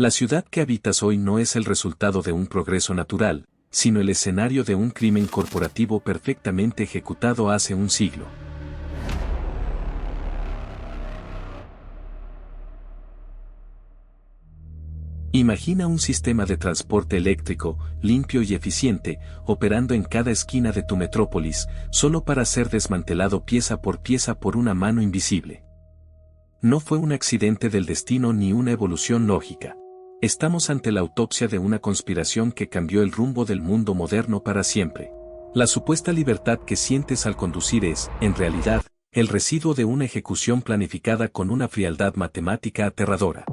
La ciudad que habitas hoy no es el resultado de un progreso natural, sino el escenario de un crimen corporativo perfectamente ejecutado hace un siglo. Imagina un sistema de transporte eléctrico, limpio y eficiente, operando en cada esquina de tu metrópolis, solo para ser desmantelado pieza por una mano invisible. No fue un accidente del destino ni una evolución lógica. Estamos ante la autopsia de una conspiración que cambió el rumbo del mundo moderno para siempre. La supuesta libertad que sientes al conducir es, en realidad, el residuo de una ejecución planificada con una frialdad matemática aterradora.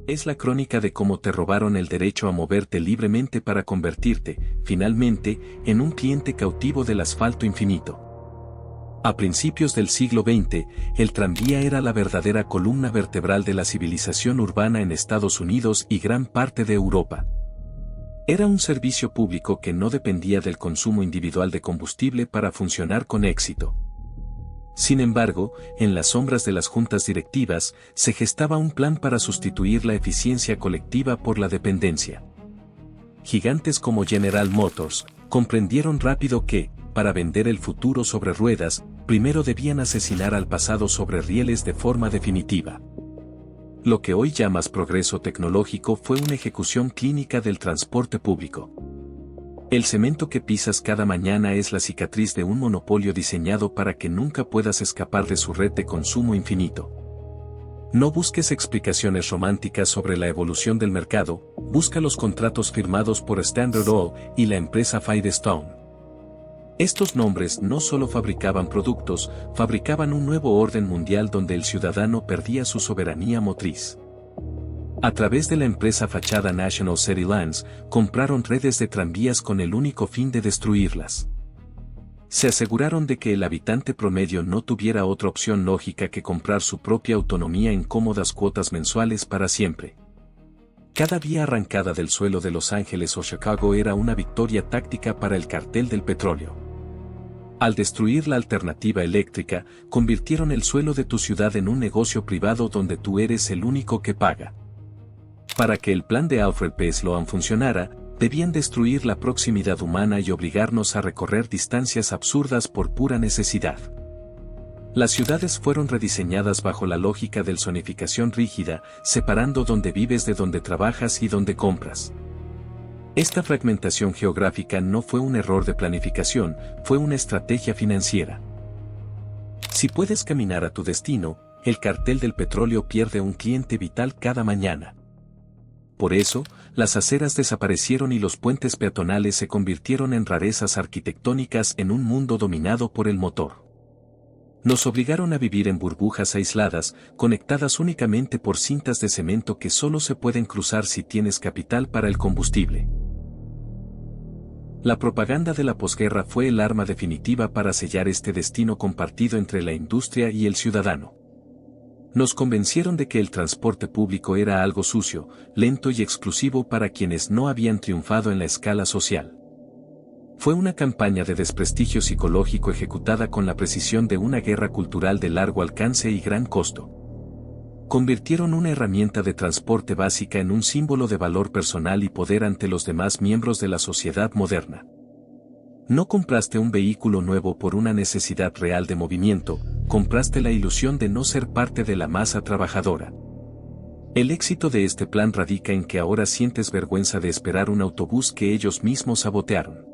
Es la crónica de cómo te robaron el derecho a moverte libremente para convertirte, finalmente, en un cliente cautivo del asfalto infinito. A principios del siglo XX, el tranvía era la verdadera columna vertebral de la civilización urbana en Estados Unidos y gran parte de Europa. Era un servicio público que no dependía del consumo individual de combustible para funcionar con éxito. Sin embargo, en las sombras de las juntas directivas, se gestaba un plan para sustituir la eficiencia colectiva por la dependencia. Gigantes como General Motors, comprendieron rápido que, para vender el futuro sobre ruedas, primero debían asesinar al pasado sobre rieles de forma definitiva. Lo que hoy llamas progreso tecnológico fue una ejecución clínica del transporte público. El cemento que pisas cada mañana es la cicatriz de un monopolio diseñado para que nunca puedas escapar de su red de consumo infinito. No busques explicaciones románticas sobre la evolución del mercado, busca los contratos firmados por Standard Oil y la empresa Firestone. Estos nombres no solo fabricaban productos, fabricaban un nuevo orden mundial donde el ciudadano perdía su soberanía motriz. A través de la empresa fachada National City Lines, compraron redes de tranvías con el único fin de destruirlas. Se aseguraron de que el habitante promedio no tuviera otra opción lógica que comprar su propia autonomía en cómodas cuotas mensuales para siempre. Cada vía arrancada del suelo de Los Ángeles o Chicago era una victoria táctica para el cartel del petróleo. Al destruir la alternativa eléctrica, convirtieron el suelo de tu ciudad en un negocio privado donde tú eres el único que paga. Para que el plan de Alfred P. Sloan funcionara, debían destruir la proximidad humana y obligarnos a recorrer distancias absurdas por pura necesidad. Las ciudades fueron rediseñadas bajo la lógica de zonificación rígida, separando donde vives de donde trabajas y donde compras. Esta fragmentación geográfica no fue un error de planificación, fue una estrategia financiera. Si puedes caminar a tu destino, el cartel del petróleo pierde un cliente vital cada mañana. Por eso, las aceras desaparecieron y los puentes peatonales se convirtieron en rarezas arquitectónicas en un mundo dominado por el motor. Nos obligaron a vivir en burbujas aisladas, conectadas únicamente por cintas de cemento que solo se pueden cruzar si tienes capital para el combustible. La propaganda de la posguerra fue el arma definitiva para sellar este destino compartido entre la industria y el ciudadano. Nos convencieron de que el transporte público era algo sucio, lento y exclusivo para quienes no habían triunfado en la escala social. Fue una campaña de desprestigio psicológico ejecutada con la precisión de una guerra cultural de largo alcance y gran costo. Convirtieron una herramienta de transporte básica en un símbolo de valor personal y poder ante los demás miembros de la sociedad moderna. No compraste un vehículo nuevo por una necesidad real de movimiento, compraste la ilusión de no ser parte de la masa trabajadora. El éxito de este plan radica en que ahora sientes vergüenza de esperar un autobús que ellos mismos sabotearon.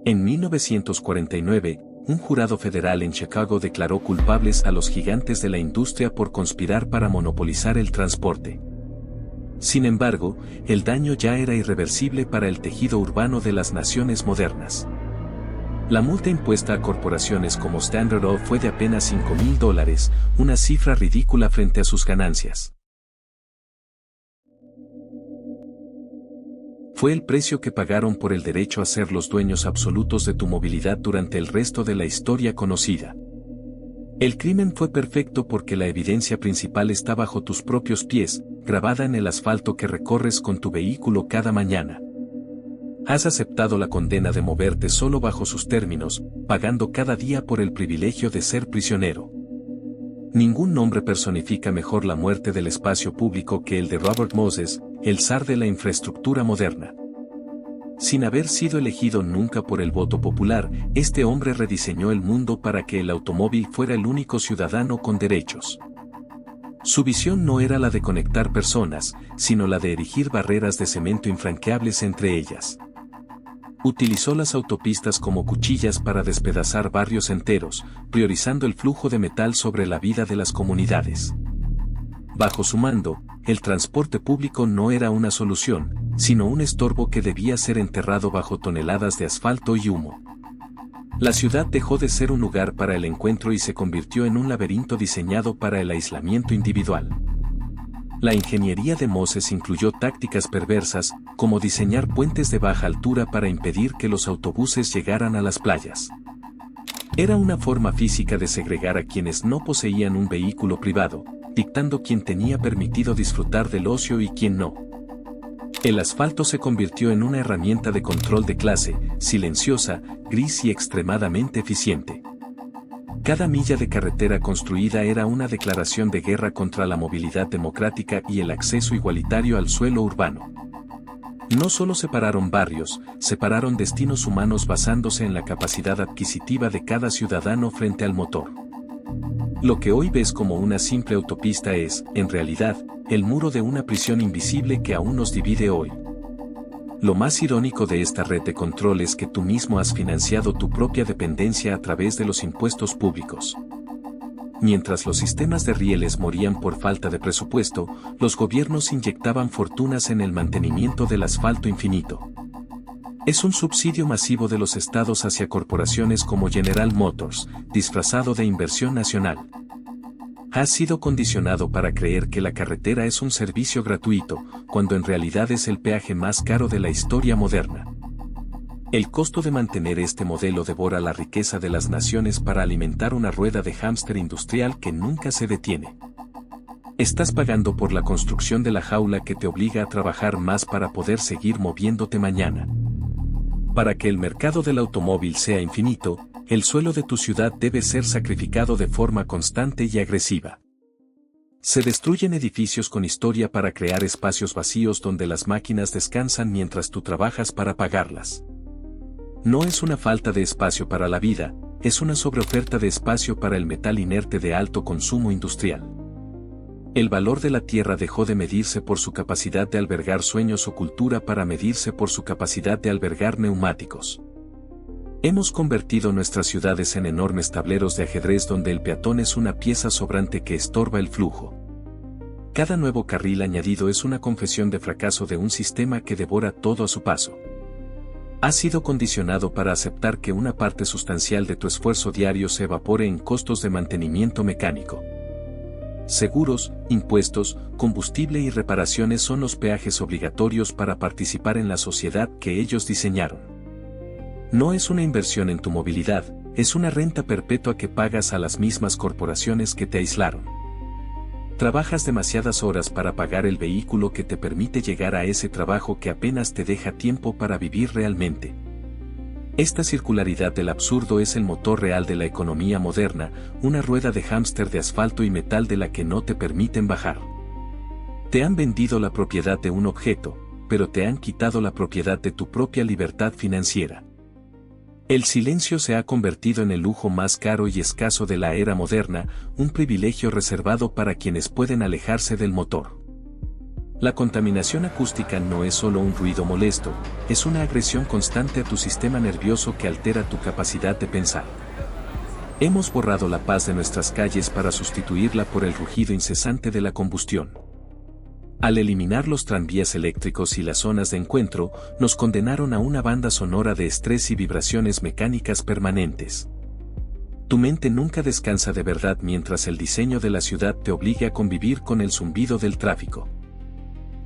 En 1949, un jurado federal en Chicago declaró culpables a los gigantes de la industria por conspirar para monopolizar el transporte. Sin embargo, el daño ya era irreversible para el tejido urbano de las naciones modernas. La multa impuesta a corporaciones como Standard Oil fue de apenas $5,000, una cifra ridícula frente a sus ganancias. Fue el precio que pagaron por el derecho a ser los dueños absolutos de tu movilidad durante el resto de la historia conocida. El crimen fue perfecto porque la evidencia principal está bajo tus propios pies, grabada en el asfalto que recorres con tu vehículo cada mañana. Has aceptado la condena de moverte solo bajo sus términos, pagando cada día por el privilegio de ser prisionero. Ningún nombre personifica mejor la muerte del espacio público que el de Robert Moses, el zar de la infraestructura moderna. Sin haber sido elegido nunca por el voto popular, este hombre rediseñó el mundo para que el automóvil fuera el único ciudadano con derechos. Su visión no era la de conectar personas, sino la de erigir barreras de cemento infranqueables entre ellas. Utilizó las autopistas como cuchillas para despedazar barrios enteros, priorizando el flujo de metal sobre la vida de las comunidades. Bajo su mando, el transporte público no era una solución, sino un estorbo que debía ser enterrado bajo toneladas de asfalto y humo. La ciudad dejó de ser un lugar para el encuentro y se convirtió en un laberinto diseñado para el aislamiento individual. La ingeniería de Moses incluyó tácticas perversas, como diseñar puentes de baja altura para impedir que los autobuses llegaran a las playas. Era una forma física de segregar a quienes no poseían un vehículo privado, dictando quién tenía permitido disfrutar del ocio y quién no. El asfalto se convirtió en una herramienta de control de clase, silenciosa, gris y extremadamente eficiente. Cada milla de carretera construida era una declaración de guerra contra la movilidad democrática y el acceso igualitario al suelo urbano. No solo separaron barrios, separaron destinos humanos basándose en la capacidad adquisitiva de cada ciudadano frente al motor. Lo que hoy ves como una simple autopista es, en realidad, el muro de una prisión invisible que aún nos divide hoy. Lo más irónico de esta red de control es que tú mismo has financiado tu propia dependencia a través de los impuestos públicos. Mientras los sistemas de rieles morían por falta de presupuesto, los gobiernos inyectaban fortunas en el mantenimiento del asfalto infinito. Es un subsidio masivo de los estados hacia corporaciones como General Motors, disfrazado de inversión nacional. Has sido condicionado para creer que la carretera es un servicio gratuito, cuando en realidad es el peaje más caro de la historia moderna. El costo de mantener este modelo devora la riqueza de las naciones para alimentar una rueda de hámster industrial que nunca se detiene. Estás pagando por la construcción de la jaula que te obliga a trabajar más para poder seguir moviéndote mañana. Para que el mercado del automóvil sea infinito, el suelo de tu ciudad debe ser sacrificado de forma constante y agresiva. Se destruyen edificios con historia para crear espacios vacíos donde las máquinas descansan mientras tú trabajas para pagarlas. No es una falta de espacio para la vida, es una sobreoferta de espacio para el metal inerte de alto consumo industrial. El valor de la tierra dejó de medirse por su capacidad de albergar sueños o cultura para medirse por su capacidad de albergar neumáticos. Hemos convertido nuestras ciudades en enormes tableros de ajedrez donde el peatón es una pieza sobrante que estorba el flujo. Cada nuevo carril añadido es una confesión de fracaso de un sistema que devora todo a su paso. Has sido condicionado para aceptar que una parte sustancial de tu esfuerzo diario se evapore en costos de mantenimiento mecánico. Seguros, impuestos, combustible y reparaciones son los peajes obligatorios para participar en la sociedad que ellos diseñaron. No es una inversión en tu movilidad, es una renta perpetua que pagas a las mismas corporaciones que te aislaron. Trabajas demasiadas horas para pagar el vehículo que te permite llegar a ese trabajo que apenas te deja tiempo para vivir realmente. Esta circularidad del absurdo es el motor real de la economía moderna, una rueda de hámster de asfalto y metal de la que no te permiten bajar. Te han vendido la propiedad de un objeto, pero te han quitado la propiedad de tu propia libertad financiera. El silencio se ha convertido en el lujo más caro y escaso de la era moderna, un privilegio reservado para quienes pueden alejarse del motor. La contaminación acústica no es solo un ruido molesto, es una agresión constante a tu sistema nervioso que altera tu capacidad de pensar. Hemos borrado la paz de nuestras calles para sustituirla por el rugido incesante de la combustión. Al eliminar los tranvías eléctricos y las zonas de encuentro, nos condenaron a una banda sonora de estrés y vibraciones mecánicas permanentes. Tu mente nunca descansa de verdad mientras el diseño de la ciudad te obligue a convivir con el zumbido del tráfico.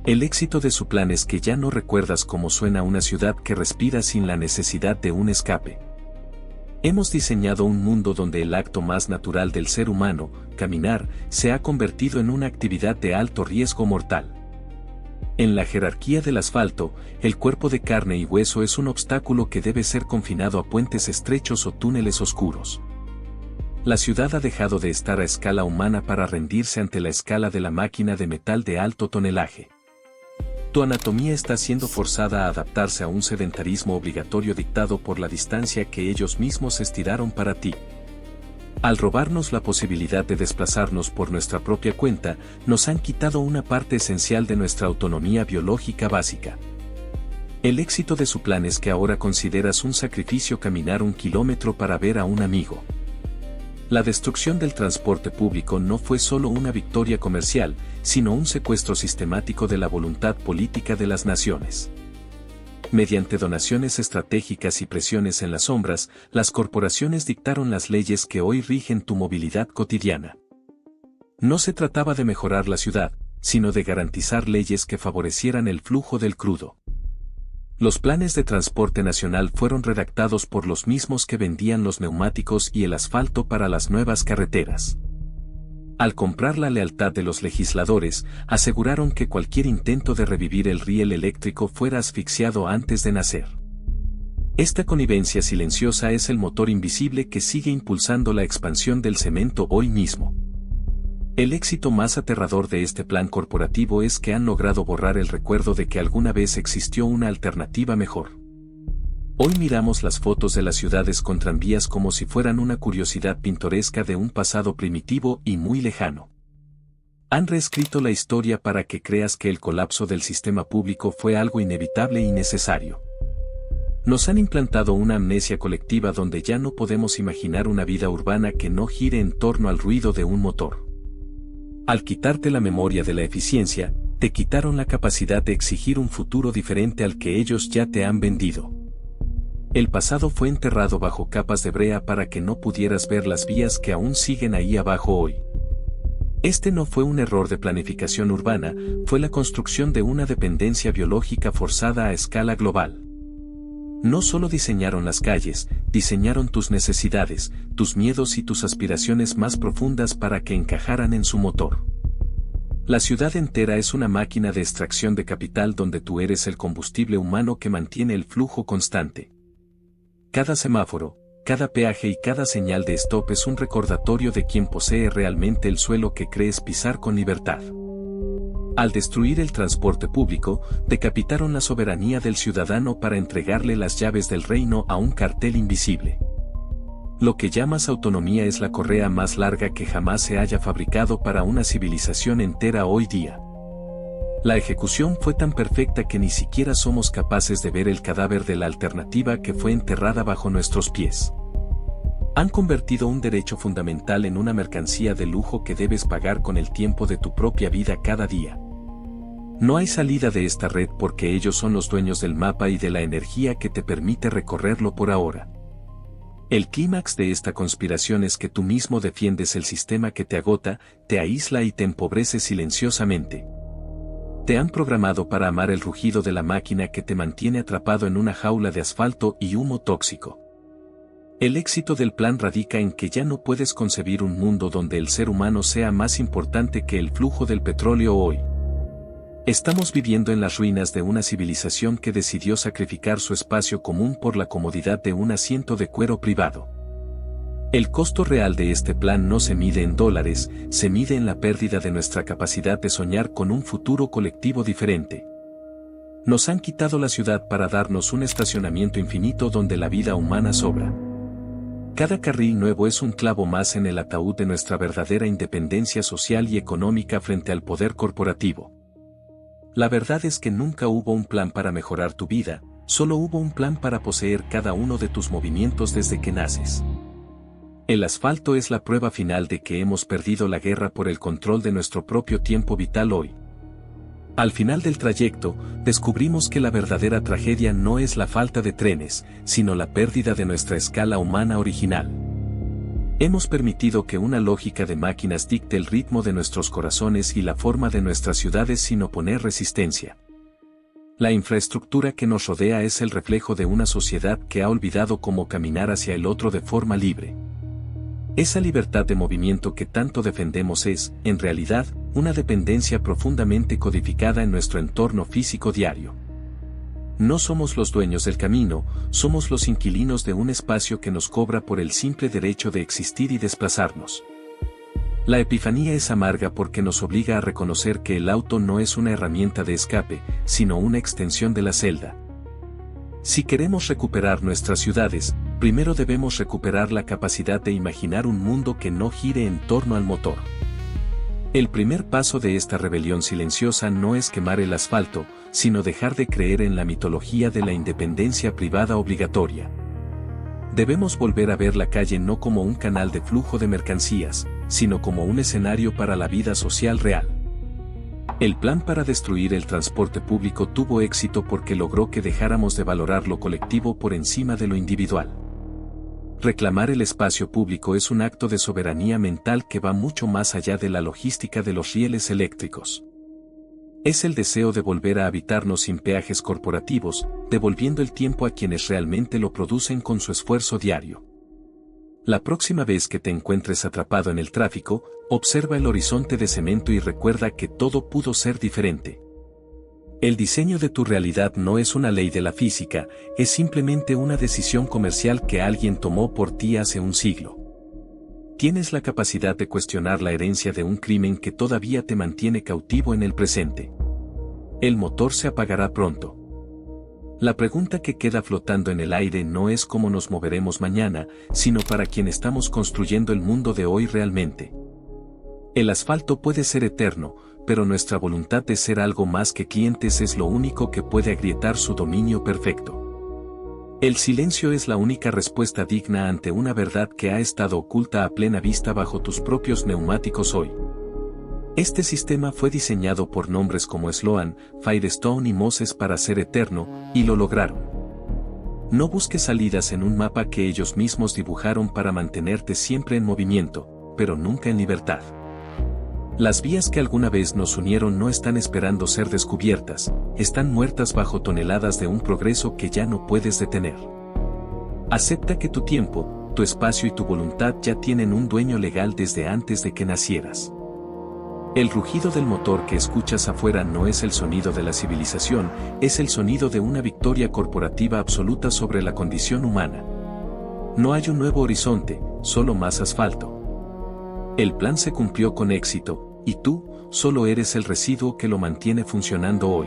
El éxito de su plan es que ya no recuerdas cómo suena una ciudad que respira sin la necesidad de un escape. Hemos diseñado un mundo donde el acto más natural del ser humano, caminar, se ha convertido en una actividad de alto riesgo mortal. En la jerarquía del asfalto, el cuerpo de carne y hueso es un obstáculo que debe ser confinado a puentes estrechos o túneles oscuros. La ciudad ha dejado de estar a escala humana para rendirse ante la escala de la máquina de metal de alto tonelaje. Tu anatomía está siendo forzada a adaptarse a un sedentarismo obligatorio dictado por la distancia que ellos mismos estiraron para ti. Al robarnos la posibilidad de desplazarnos por nuestra propia cuenta, nos han quitado una parte esencial de nuestra autonomía biológica básica. El éxito de su plan es que ahora consideras un sacrificio caminar 1 kilómetro para ver a un amigo. La destrucción del transporte público no fue solo una victoria comercial, sino un secuestro sistemático de la voluntad política de las naciones. Mediante donaciones estratégicas y presiones en las sombras, las corporaciones dictaron las leyes que hoy rigen tu movilidad cotidiana. No se trataba de mejorar la ciudad, sino de garantizar leyes que favorecieran el flujo del crudo. Los planes de transporte nacional fueron redactados por los mismos que vendían los neumáticos y el asfalto para las nuevas carreteras. Al comprar la lealtad de los legisladores, aseguraron que cualquier intento de revivir el riel eléctrico fuera asfixiado antes de nacer. Esta connivencia silenciosa es el motor invisible que sigue impulsando la expansión del cemento hoy mismo. El éxito más aterrador de este plan corporativo es que han logrado borrar el recuerdo de que alguna vez existió una alternativa mejor. Hoy miramos las fotos de las ciudades con tranvías como si fueran una curiosidad pintoresca de un pasado primitivo y muy lejano. Han reescrito la historia para que creas que el colapso del sistema público fue algo inevitable y necesario. Nos han implantado una amnesia colectiva donde ya no podemos imaginar una vida urbana que no gire en torno al ruido de un motor. Al quitarte la memoria de la eficiencia, te quitaron la capacidad de exigir un futuro diferente al que ellos ya te han vendido. El pasado fue enterrado bajo capas de brea para que no pudieras ver las vías que aún siguen ahí abajo hoy. Este no fue un error de planificación urbana, fue la construcción de una dependencia biológica forzada a escala global. No solo diseñaron las calles, diseñaron tus necesidades, tus miedos y tus aspiraciones más profundas para que encajaran en su motor. La ciudad entera es una máquina de extracción de capital donde tú eres el combustible humano que mantiene el flujo constante. Cada semáforo, cada peaje y cada señal de stop es un recordatorio de quién posee realmente el suelo que crees pisar con libertad. Al destruir el transporte público, decapitaron la soberanía del ciudadano para entregarle las llaves del reino a un cartel invisible. Lo que llamas autonomía es la correa más larga que jamás se haya fabricado para una civilización entera hoy día. La ejecución fue tan perfecta que ni siquiera somos capaces de ver el cadáver de la alternativa que fue enterrada bajo nuestros pies. Han convertido un derecho fundamental en una mercancía de lujo que debes pagar con el tiempo de tu propia vida cada día. No hay salida de esta red porque ellos son los dueños del mapa y de la energía que te permite recorrerlo por ahora. El clímax de esta conspiración es que tú mismo defiendes el sistema que te agota, te aísla y te empobrece silenciosamente. Te han programado para amar el rugido de la máquina que te mantiene atrapado en una jaula de asfalto y humo tóxico. El éxito del plan radica en que ya no puedes concebir un mundo donde el ser humano sea más importante que el flujo del petróleo hoy. Estamos viviendo en las ruinas de una civilización que decidió sacrificar su espacio común por la comodidad de un asiento de cuero privado. El costo real de este plan no se mide en dólares, se mide en la pérdida de nuestra capacidad de soñar con un futuro colectivo diferente. Nos han quitado la ciudad para darnos un estacionamiento infinito donde la vida humana sobra. Cada carril nuevo es un clavo más en el ataúd de nuestra verdadera independencia social y económica frente al poder corporativo. La verdad es que nunca hubo un plan para mejorar tu vida, solo hubo un plan para poseer cada uno de tus movimientos desde que naces. El asfalto es la prueba final de que hemos perdido la guerra por el control de nuestro propio tiempo vital hoy. Al final del trayecto, descubrimos que la verdadera tragedia no es la falta de trenes, sino la pérdida de nuestra escala humana original. Hemos permitido que una lógica de máquinas dicte el ritmo de nuestros corazones y la forma de nuestras ciudades sin oponer resistencia. La infraestructura que nos rodea es el reflejo de una sociedad que ha olvidado cómo caminar hacia el otro de forma libre. Esa libertad de movimiento que tanto defendemos es, en realidad, una dependencia profundamente codificada en nuestro entorno físico diario. No somos los dueños del camino, somos los inquilinos de un espacio que nos cobra por el simple derecho de existir y desplazarnos. La epifanía es amarga porque nos obliga a reconocer que el auto no es una herramienta de escape, sino una extensión de la celda. Si queremos recuperar nuestras ciudades, primero debemos recuperar la capacidad de imaginar un mundo que no gire en torno al motor. El primer paso de esta rebelión silenciosa no es quemar el asfalto, sino dejar de creer en la mitología de la independencia privada obligatoria. Debemos volver a ver la calle no como un canal de flujo de mercancías, sino como un escenario para la vida social real. El plan para destruir el transporte público tuvo éxito porque logró que dejáramos de valorar lo colectivo por encima de lo individual. Reclamar el espacio público es un acto de soberanía mental que va mucho más allá de la logística de los rieles eléctricos. Es el deseo de volver a habitarnos sin peajes corporativos, devolviendo el tiempo a quienes realmente lo producen con su esfuerzo diario. La próxima vez que te encuentres atrapado en el tráfico, observa el horizonte de cemento y recuerda que todo pudo ser diferente. El diseño de tu realidad no es una ley de la física, es simplemente una decisión comercial que alguien tomó por ti hace un siglo. Tienes la capacidad de cuestionar la herencia de un crimen que todavía te mantiene cautivo en el presente. El motor se apagará pronto. La pregunta que queda flotando en el aire no es cómo nos moveremos mañana, sino para quién estamos construyendo el mundo de hoy realmente. El asfalto puede ser eterno, pero nuestra voluntad de ser algo más que clientes es lo único que puede agrietar su dominio perfecto. El silencio es la única respuesta digna ante una verdad que ha estado oculta a plena vista bajo tus propios neumáticos hoy. Este sistema fue diseñado por nombres como Sloan, Firestone y Moses para ser eterno, y lo lograron. No busques salidas en un mapa que ellos mismos dibujaron para mantenerte siempre en movimiento, pero nunca en libertad. Las vías que alguna vez nos unieron no están esperando ser descubiertas, están muertas bajo toneladas de un progreso que ya no puedes detener. Acepta que tu tiempo, tu espacio y tu voluntad ya tienen un dueño legal desde antes de que nacieras. El rugido del motor que escuchas afuera no es el sonido de la civilización, es el sonido de una victoria corporativa absoluta sobre la condición humana. No hay un nuevo horizonte, solo más asfalto. El plan se cumplió con éxito, y tú, solo eres el residuo que lo mantiene funcionando hoy.